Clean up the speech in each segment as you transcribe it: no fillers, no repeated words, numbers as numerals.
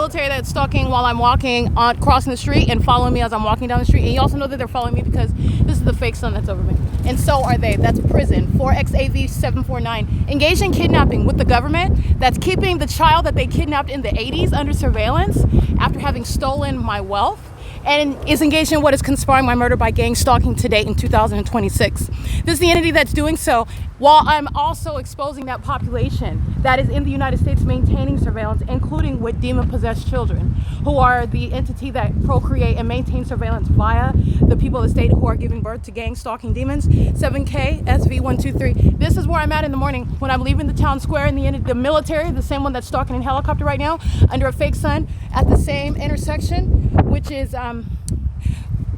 military that's stalking while I'm walking on crossing the street and following me as I'm walking down the street. And you also know that they're following me because this is the fake sun that's over me. And so are they. That's prison. 4XAV749. Engaged in kidnapping with the government that's keeping the child that they kidnapped in the 80s under surveillance after having stolen my wealth, and is engaged in what is conspiring my murder by gang stalking to date in 2026. This is the entity that's doing so while I'm also exposing that population that is in the United States maintaining surveillance, including with demon-possessed children, who are the entity that procreate and maintain surveillance via the people of the state who are giving birth to gang stalking demons. 7K SV123. This is where I'm at in the morning when I'm leaving the town square in the military, the same one that's stalking in helicopter right now, under a fake sun at the same intersection, which is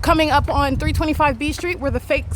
coming up on 325 B Street, where the fake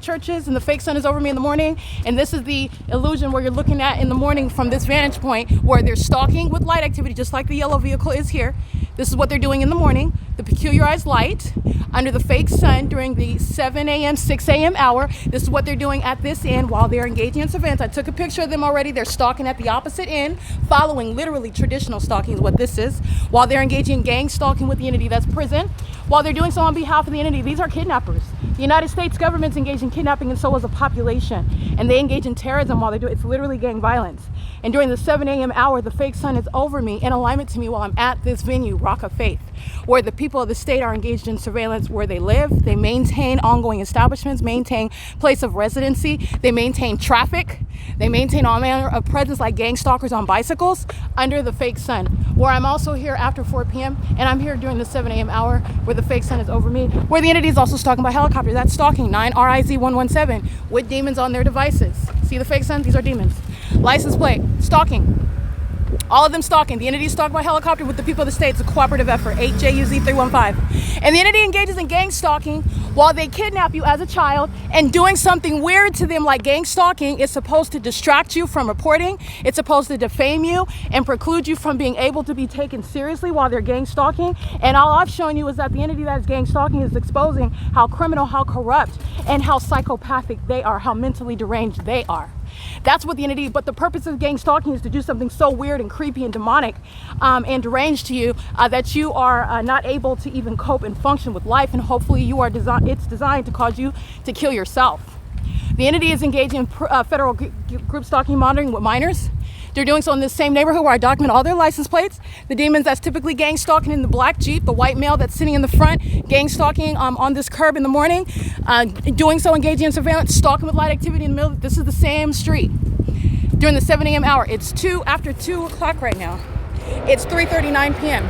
church is, and the fake sun is over me in the morning. And this is the illusion where you're looking at in the morning from this vantage point, where they're stalking with light activity, just like the yellow vehicle is here. This is what they're doing in the morning, the peculiarized light under the fake sun during the 7 a.m., 6 a.m. hour. This is what they're doing at this end while they're engaging in surveillance. I took a picture of them already. They're stalking at the opposite end, following literally traditional stalking is what this is, while they're engaging in gang stalking with the entity that's prison, while they're doing so on behalf of the entity. These are kidnappers. The United States government's engaged in kidnapping, and so is the population. And they engage in terrorism while they do it. It's literally gang violence. And during the 7 a.m. hour, the fake sun is over me in alignment to me while I'm at this venue, Rock of Faith, where the people of the state are engaged in surveillance where they live. They maintain ongoing establishments, maintain place of residency. They maintain traffic. They maintain all manner of presence like gang stalkers on bicycles under the fake sun, where I'm also here after 4 p.m. and I'm here during the 7 a.m. hour where the fake sun is over me, where the entity is also stalking by helicopter. That's stalking 9RIZ117 with demons on their devices. See the fake sun? These are demons. License plate, stalking. All of them stalking. The entity is stalked by helicopter with the people of the state. It's a cooperative effort, 8JUZ315. And the entity engages in gang stalking while they kidnap you as a child, and doing something weird to them like gang stalking is supposed to distract you from reporting. It's supposed to defame you and preclude you from being able to be taken seriously while they're gang stalking. And all I've shown you is that the entity that is gang stalking is exposing how criminal, how corrupt, and how psychopathic they are, how mentally deranged they are. That's what the entity, but the purpose of gang stalking is to do something so weird and creepy and demonic and deranged to you that you are not able to even cope and function with life, and hopefully you are it's designed to cause you to kill yourself. The entity is engaging in federal group stalking monitoring with minors. They're doing so in this same neighborhood where I document all their license plates. The demons that's typically gang stalking in the black Jeep, the white male that's sitting in the front, gang stalking on this curb in the morning, doing so engaging in surveillance, stalking with light activity in the middle. This is the same street during the 7 a.m. hour. It's after 2 o'clock right now. It's 3:39 p.m.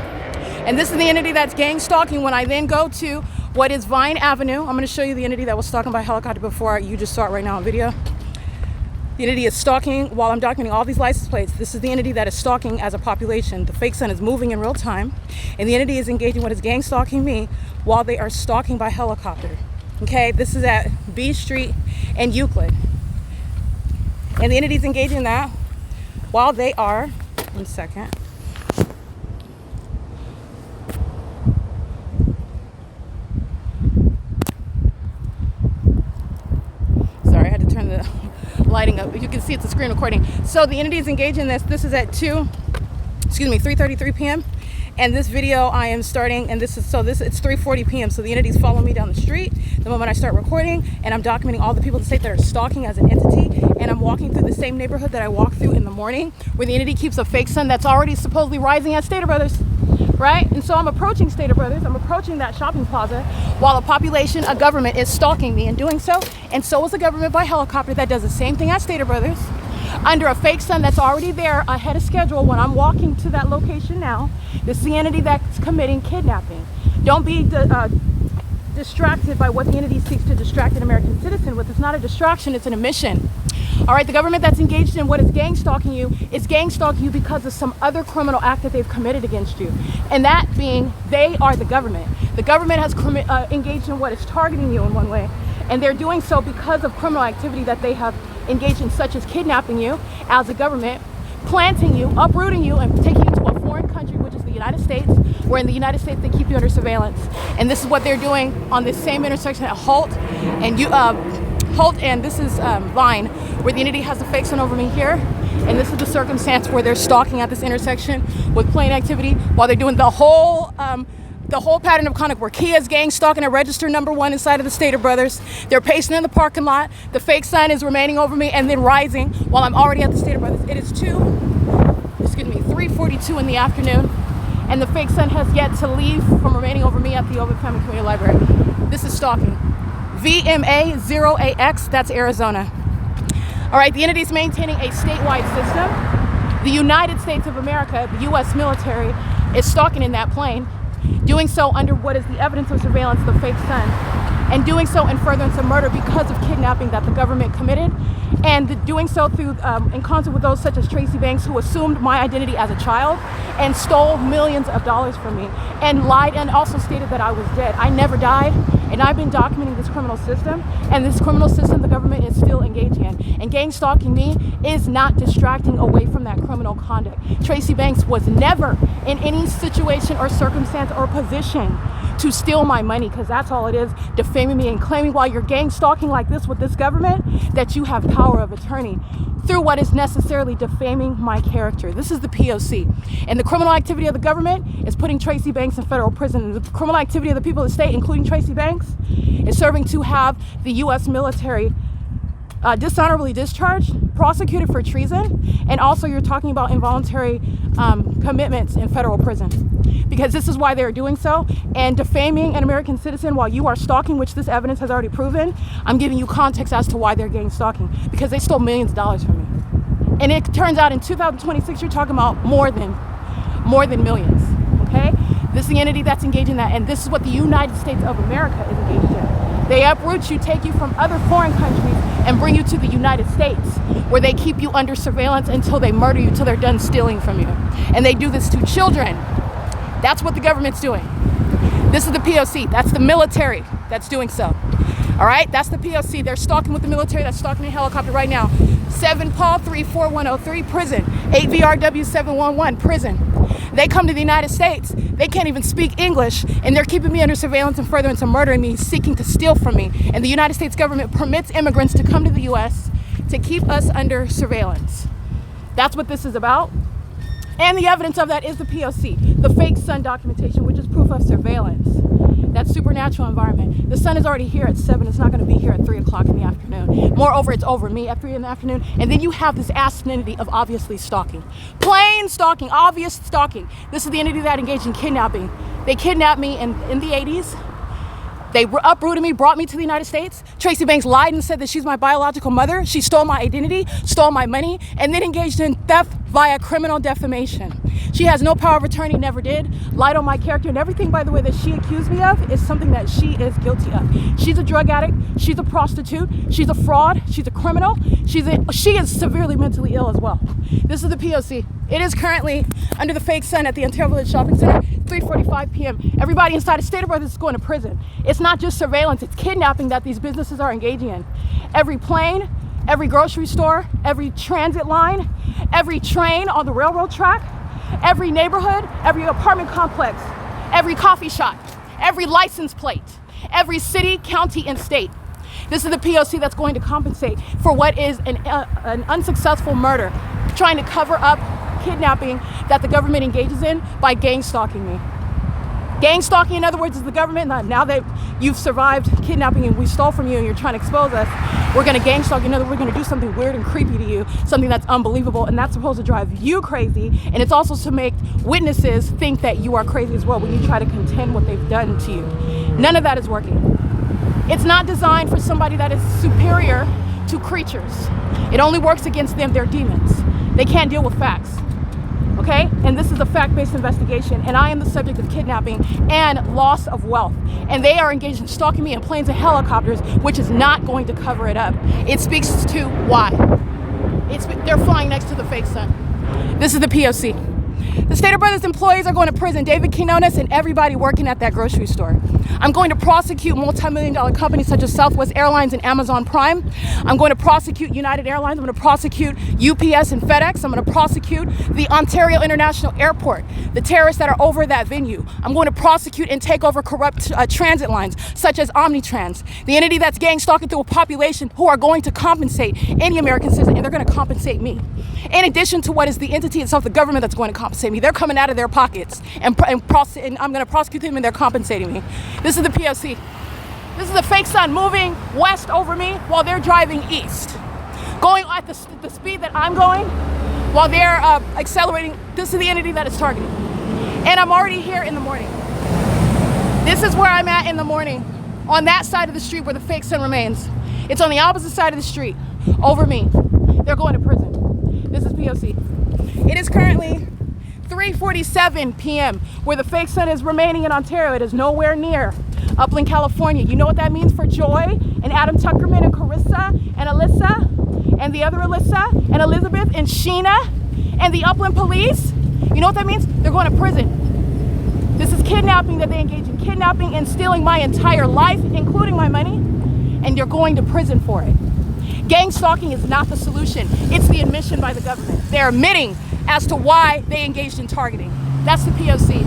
And this is the entity that's gang stalking when I then go to what is Vine Avenue. I'm going to show you the entity that was stalking by helicopter before. You just saw it right now on video. The entity is stalking while I'm documenting all these license plates. This is the entity that is stalking as a population. The fake sun is moving in real time, and the entity is engaging what is gang stalking me while they are stalking by helicopter. Okay, this is at B Street and Euclid. And the entity is engaging in that while they are, 1 second. Sorry, I had to turn the lighting up, but you can see it's a screen recording. So the entity is engaged in this. This is at 3:33 p.m. And this video I am starting, and it's 3:40 p.m. So the entity is following me down the street the moment I start recording, and I'm documenting all the people in the state that are stalking as an entity. And I'm walking through the same neighborhood that I walk through in the morning, where the entity keeps a fake sun that's already supposedly rising at Stater Brothers, right? And so I'm approaching Stater Brothers. I'm approaching that shopping plaza while a population, a government, is stalking me and doing so. And so is the government by helicopter that does the same thing at Stater Brothers under a fake sun that's already there ahead of schedule when I'm walking to that location now. This is the entity that's committing kidnapping. Don't be distracted by what the entity seeks to distract an American citizen with. It's not a distraction, it's an omission. All right, the government that's engaged in what is gang stalking you is gang stalking you because of some other criminal act that they've committed against you. And that being, they are the government. The government has engaged in what is targeting you in one way. And they're doing so because of criminal activity that they have engaged in, such as kidnapping you as a government, planting you, uprooting you, and taking you to a foreign country, which is the United States, where in the United States they keep you under surveillance. And this is what they're doing on this same intersection at Holt and this is Vine, where the entity has the fake sun over me here, And this is the circumstance where they're stalking at this intersection with plane activity while they're doing the whole pattern of conduct where Kia's gang stalking at register number 1 inside of the Stater Brothers. They're pacing in the parking lot. The fake sun is remaining over me and then rising while I'm already at the Stater Brothers. It is 3:42 in the afternoon, and the fake sun has yet to leave from remaining over me at the Ovid Family Community Library. This is stalking. VMA0AX, that's Arizona. All right, the entity is maintaining a statewide system. The United States of America, the U.S. military, is stalking in that plane, doing so under what is the evidence of surveillance, the fake sun, and doing so in furtherance of murder because of kidnapping that the government committed, and doing so through in concert with those such as Tracy Banks, who assumed my identity as a child and stole millions of dollars from me and lied and also stated that I was dead. I never died, and I've been documenting this criminal system, and this criminal system the government is still engaging in. And gang stalking me is not distracting away from that criminal conduct. Tracy Banks was never in any situation or circumstance or position to steal my money, because that's all it is, defaming me and claiming while you're gang stalking like this with this government that you have power of attorney through what is necessarily defaming my character. This is the P.O.C. And the criminal activity of the government is putting Tracy Banks in federal prison. And the criminal activity of the people of the state, including Tracy Banks, is serving to have the U.S. military dishonorably discharged, prosecuted for treason, and also you're talking about involuntary commitments in federal prison. Because this is why they're doing so, and defaming an American citizen while you are stalking, which this evidence has already proven. I'm giving you context as to why they're gang stalking, because they stole millions of dollars from me. And it turns out in 2026, you're talking about more than millions, okay? This is the entity that's engaged in that, and this is what the United States of America is engaged in. They uproot you, take you from other foreign countries, and bring you to the United States, where they keep you under surveillance until they murder you, till they're done stealing from you. And they do this to children. That's what the government's doing. This is the P.O.C. That's the military that's doing so. All right, that's the P.O.C. They're stalking with the military that's stalking a helicopter right now. 7 Paul 34103, prison. 8 VRW 711, prison. They come to the United States. They can't even speak English, and they're keeping me under surveillance and furtherance of murdering me, seeking to steal from me. And the United States government permits immigrants to come to the U.S. to keep us under surveillance. That's what this is about. And the evidence of that is the P.O.C., the fake sun documentation, which is proof of surveillance. That supernatural environment. The sun is already here at 7. It's not going to be here at 3 o'clock in the afternoon. Moreover, it's over me at 3 in the afternoon. And then you have this ass entity of obviously stalking. Plain stalking, obvious stalking. This is the entity that engaged in kidnapping. They kidnapped me in the 80s. They uprooted me, brought me to the United States. Tracy Banks lied and said that she's my biological mother. She stole my identity, stole my money, and then engaged in theft via criminal defamation. She has no power of attorney, never did, lied on my character, and everything, by the way, that she accused me of is something that she is guilty of. She's a drug addict, she's a prostitute, she's a fraud, she's a criminal, she is severely mentally ill as well. This is the P.O.C. It is currently under the fake sun at the Ontario Village Shopping Center, 3:45 p.m. Everybody inside of Stater Brothers is going to prison. It's not just surveillance, it's kidnapping that these businesses are engaging in. Every plane, every grocery store, every transit line, every train on the railroad track, every neighborhood, every apartment complex, every coffee shop, every license plate, every city, county, and state. This is the P.O.C. that's going to compensate for what is an unsuccessful murder, trying to cover up kidnapping that the government engages in by gang stalking me. Gang stalking, in other words, is the government. Now that you've survived kidnapping and we stole from you and you're trying to expose us, we're going to gang stalk you. In other words, we're going to do something weird and creepy to you, something that's unbelievable, and that's supposed to drive you crazy. And it's also to make witnesses think that you are crazy as well when you try to contend what they've done to you. None of that is working. It's not designed for somebody that is superior to creatures. It only works against them. They're demons. They can't deal with facts. Okay? And this is a fact-based investigation, and I am the subject of kidnapping and loss of wealth. And they are engaged in stalking me in planes and helicopters, which is not going to cover it up. It speaks to why. They're flying next to the fake sun. This is the P.O.C. The Stater Brothers employees are going to prison. David Quinones and everybody working at that grocery store. I'm going to prosecute multi-million-dollar companies such as Southwest Airlines and Amazon Prime. I'm going to prosecute United Airlines. I'm going to prosecute UPS and FedEx. I'm going to prosecute the Ontario International Airport, the terrorists that are over that venue. I'm going to prosecute and take over corrupt transit lines such as Omnitrans, the entity that's gang stalking through a population who are going to compensate any American citizen, and they're going to compensate me. In addition to what is the entity itself, the government that's going to compensate me. They're coming out of their pockets, and I'm going to prosecute them, and they're compensating me. This is the P.O.C. This is the fake sun moving west over me while they're driving east. Going at the speed that I'm going while they're accelerating. This is the entity that is targeting. And I'm already here in the morning. This is where I'm at in the morning, on that side of the street where the fake sun remains. It's on the opposite side of the street, over me. They're going to prison. This is P.O.C. It is currently 3:47 p.m. where the fake sun is remaining in Ontario. It is nowhere near Upland, California. You know what that means for Joy and Adam Tuckerman and Carissa and Alyssa and the other Alyssa and Elizabeth and Sheena and the Upland police? You know what that means? They're going to prison. This is kidnapping that they engage in. Kidnapping and stealing my entire life, including my money, and you're going to prison for it. Gang stalking is not the solution. It's the admission by the government. They're admitting as to why they engaged in targeting. That's the P.O.C.